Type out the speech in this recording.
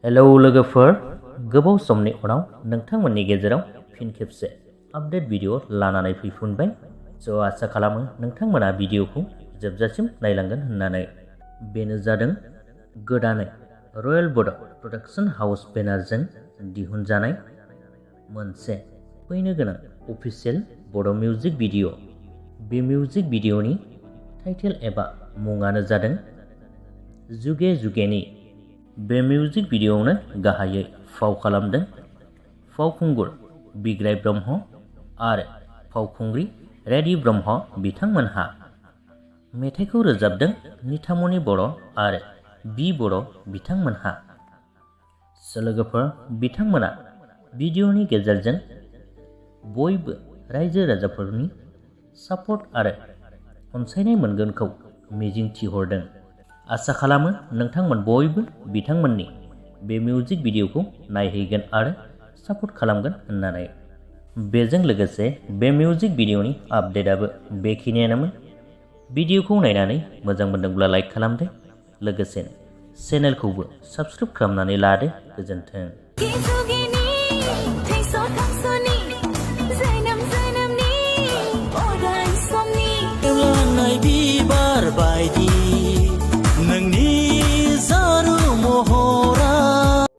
Hello लोगोफोर, गोबाव समनि उनाव नोंथांमोननि गेजेराव फिन खेबसे आपडेट भिडिअ लानानै फैफिनबाय। आसा खालामो नोंथांमोना भिडिअखौ जोबजासिम नायलांगोन होननानै। बेनो जादों गोदानै रयेल बड' प्रडाक्शन हाउस बेनारजों दिहुनजानाय मोनसे फैनो गोनां अफिसियेल बड' मिउजिक भिडिअ। बे मिउजिक भिडिअनि टाइटेल एबा मुङानो जादों जुगे जुगेनि। बे मिउजिक भिडिअआवनो गाहायै फाव खालामदों फावखुंगुर बिग्राय ब्रह्म आरो फावखुंग्रि राधि ब्रह्म बिथांमोनहा। मेथाइखौ रोजाबदों नितामनि बर' आरो बर' बिथांमोनहा। लोगोफोर, बिथांमोना भिडिअनि गेजेरजों बयबो रायजो राजाफोरनि सापर्ट आरो अनसायनाय मोनगोनखौ मिजिंथिहरदों। आसा खालामो नोंथांमोन बयबो बिथांमोननि बे मिउजिक भिडिअखौ नायहैगोन आरो सापर्ट खालामगोन होननानै। बेजों लोगोसे बे मिउजिक भिडिअनि आपडेटआबो बेखिनियानोमोन। भिडिअखौ नायनानै मोजां मोनदोंब्ला लाइक खालामदो, लोगोसे चेनेलखौबो साबस्क्राइब खालामनानै लादो। गोजोन्थों।